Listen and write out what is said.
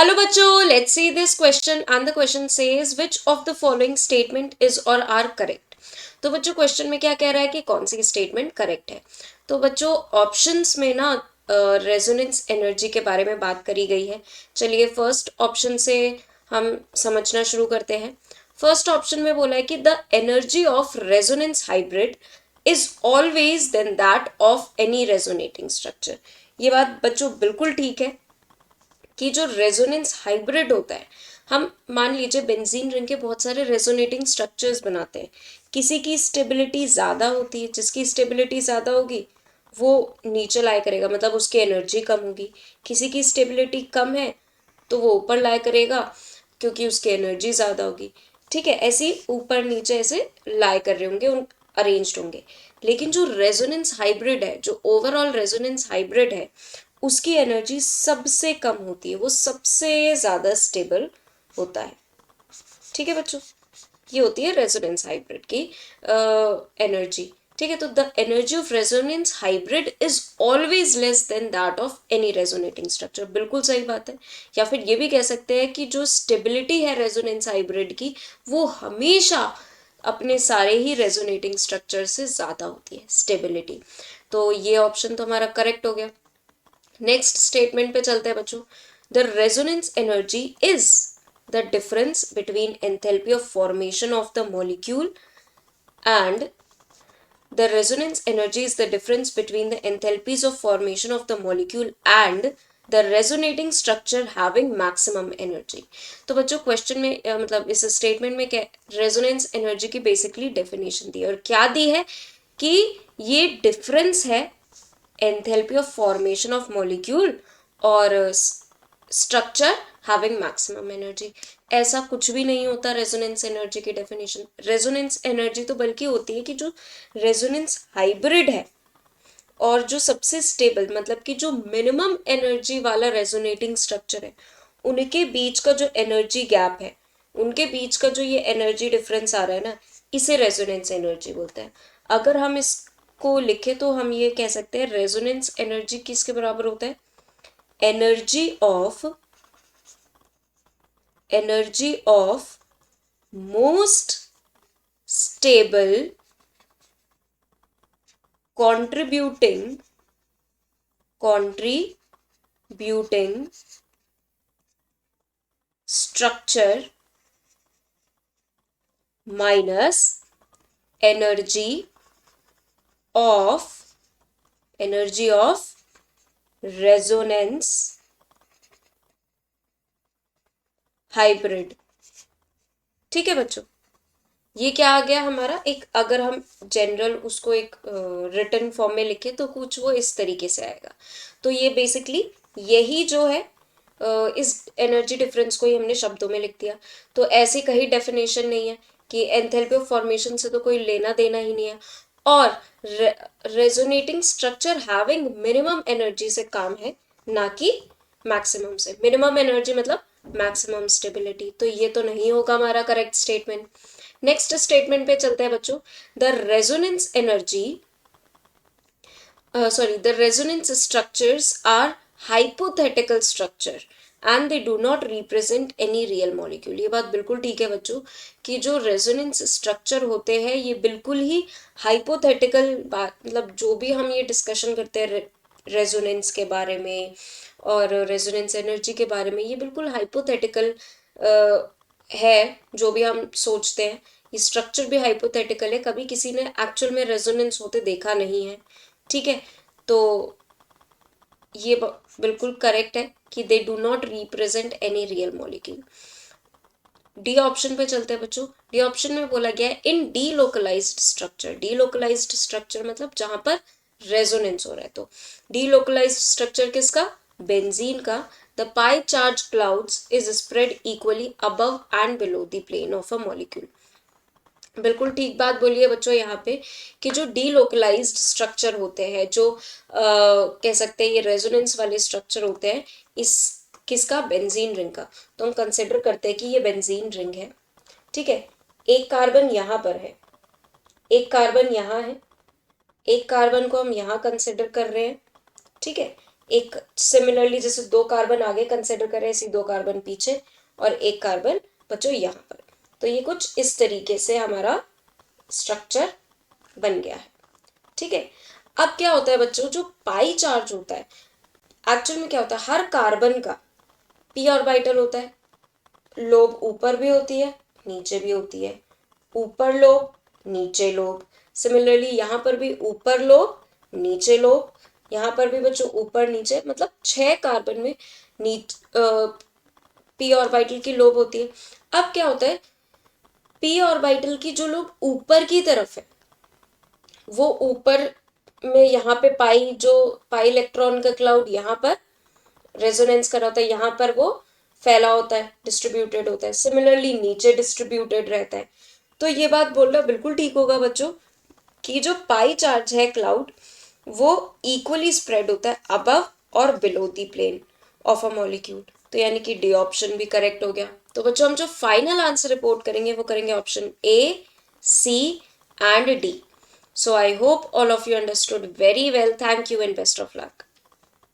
Hello बच्चों, let's see this question and the question says which of the following statement is or are correct. तो बच्चों question में क्या कह रहा है कि कौन सी स्टेटमेंट करेक्ट है. तो बच्चों ऑप्शंस में ना रेजोनेंस एनर्जी के बारे में बात करी गई है. चलिए फर्स्ट ऑप्शन से हम समझना शुरू करते हैं. फर्स्ट ऑप्शन में बोला है कि the energy of resonance hybrid is always than that of any resonating structure. ये बात बच्चों बिल्कुल ठीक है कि जो रेजोनेंस हाइब्रिड होता है, हम मान लीजिए बेंजीन रिंग के बहुत सारे रेजोनेटिंग स्ट्रक्चर्स बनाते हैं. किसी की स्टेबिलिटी ज़्यादा होती है, जिसकी स्टेबिलिटी ज़्यादा होगी वो नीचे लाया करेगा, मतलब उसकी एनर्जी कम होगी. किसी की स्टेबिलिटी कम है तो वो ऊपर लाया करेगा क्योंकि उसकी एनर्जी ज़्यादा होगी. ठीक है, ऐसे ऊपर नीचे ऐसे लाए कर रहे होंगे, उन अरेंज्ड होंगे. लेकिन जो रेजोनेंस हाइब्रिड है, जो ओवरऑल रेजोनेंस हाइब्रिड है, उसकी एनर्जी सबसे कम होती है, वो सबसे ज़्यादा स्टेबल होता है. ठीक है बच्चों, ये होती है रेजोनेंस हाइब्रिड की एनर्जी. ठीक है, तो the energy of resonance hybrid is always less than that of any resonating structure. बिल्कुल सही बात है. या फिर ये भी कह सकते हैं कि जो स्टेबिलिटी है रेजोनेंस हाइब्रिड की, वो हमेशा अपने सारे ही रेजोनेटिंग स्ट्रक्चर से ज़्यादा होती है स्टेबिलिटी. तो ये ऑप्शन तो हमारा करेक्ट हो गया. नेक्स्ट स्टेटमेंट पे चलते हैं बच्चों. The resonance energy is the difference between enthalpy of formation of the molecule and the resonance energy is the difference between the enthalpies of formation of the molecule and the resonating structure having maximum energy. तो बच्चों question में मतलब इस statement में क्या resonance energy की basically definition दी है, और क्या दी है कि ये डिफरेंस है enthalpy of formation of molecule और स्ट्रक्चर हैविंग मैक्सिमम एनर्जी. ऐसा कुछ भी नहीं होता रेजोनेंस एनर्जी की डेफिनेशन. रेजोनेंस एनर्जी तो बल्कि होती है कि जो रेजोनेंस हाइब्रिड है और जो सबसे स्टेबल, मतलब कि जो मिनिमम एनर्जी वाला रेजोनेटिंग स्ट्रक्चर है, उनके बीच का जो एनर्जी गैप है, उनके बीच का जो ये एनर्जी डिफरेंस आ रहा है ना, इसे रेजोनेंस एनर्जी बोलते हैं. अगर हम इसको लिखे तो हम ये कह सकते हैं रेजोनेंस एनर्जी किसके बराबर होता है? Energy of most stable contributing structure minus energy of resonance hybrid. ठीक है बच्चों, ये क्या आ गया हमारा एक, अगर हम जनरल उसको एक रिटन फॉर्म में लिखे तो कुछ वो इस तरीके से आएगा. तो ये बेसिकली यही जो है इस एनर्जी डिफरेंस को ही हमने शब्दों में लिख दिया. तो ऐसी कहीं डेफिनेशन नहीं है कि एंथैल्पी ऑफ फॉर्मेशन से तो कोई लेना देना ही नहीं है, और resonating structure having minimum energy से काम है, ना कि मैक्सिमम से. मिनिमम एनर्जी मतलब मैक्सिमम स्टेबिलिटी. तो ये तो नहीं होगा हमारा करेक्ट स्टेटमेंट. नेक्स्ट स्टेटमेंट पे चलते हैं बच्चों. The resonance energy the resonance structures are hypothetical structure and they do not represent any real molecule. ये बात बिल्कुल ठीक है बच्चों कि जो रेजोनेंस स्ट्रक्चर होते हैं ये बिल्कुल ही हाइपोथेटिकल बात, मतलब जो भी हम ये डिस्कशन करते हैं रेजोनेंस के बारे में और रेजोनेंस एनर्जी के बारे में, ये बिल्कुल हाइपोथेटिकल है. जो भी हम सोचते हैं ये स्ट्रक्चर भी हाइपोथेटिकल है, कभी किसी ने एक्चुअल में रेजोनेंस होते देखा नहीं है. ठीक है, तो ये बिल्कुल करेक्ट है कि they do not represent any real molecule. D option पे चलते हैं बच्चों. डी ऑप्शन में बोला गया है in delocalized structure. Delocalized structure मतलब जहां पर रेजोनेंस हो रहा है. तो डीलोकलाइज्ड स्ट्रक्चर किसका? बेंजीन का. The pi charge clouds is spread equally above and below the plane of a molecule. बिल्कुल ठीक बात बोली है बच्चों यहाँ पे कि जो डीलोकलाइज्ड स्ट्रक्चर होते हैं, जो कह सकते हैं ये रेजोनेंस वाले स्ट्रक्चर होते हैं, इस किसका? बेंजीन रिंग का. तो हम कंसिडर करते हैं कि ये बेंजीन रिंग है. ठीक है, एक कार्बन यहाँ पर है, एक कार्बन यहाँ है, एक कार्बन को हम यहाँ कंसिडर कर रहे हैं. ठीक है, एक सिमिलरली जैसे 2 कार्बन आगे कंसिडर करें, ऐसी 2 कार्बन पीछे और 1 कार्बन बच्चों यहाँ पर। तो ये कुछ इस तरीके से हमारा स्ट्रक्चर बन गया है। ठीक है, अब क्या होता है बच्चों, जो पाई चार्ज होता है एक्चुअल में क्या होता है, हर कार्बन का पी ऑर्बिटल होता है, लोब ऊपर भी होती है नीचे भी होती है, ऊपर लोब नीचे लोब, सिमिलरली यहाँ पर भी ऊपर लोब नीचे लोब, यहाँ पर भी बच्चों ऊपर नीचे, मतलब 6 कार्बन में पी ऑर्बिटल की लोब होती है। अब क्या होता है, पी ऑर्बिटल की जो लोब ऊपर की तरफ है वो ऊपर में यहाँ पे पाई इलेक्ट्रॉन का क्लाउड यहाँ पर रेजोनेंस कर रहा होता है, यहाँ पर वो फैला होता है, डिस्ट्रीब्यूटेड होता है, सिमिलरली नीचे डिस्ट्रीब्यूटेड रहता है। तो ये बात बोलना बिल्कुल ठीक होगा बच्चों कि जो पाई चार्ज है क्लाउड वो इक्वली स्प्रेड होता है अबव और below the plane of a molecule. तो यानी कि डी ऑप्शन भी करेक्ट हो गया। तो बच्चों हम जो फाइनल आंसर रिपोर्ट करेंगे वो करेंगे option A, C and D. So I hope all of you understood very well. Thank you and best of luck.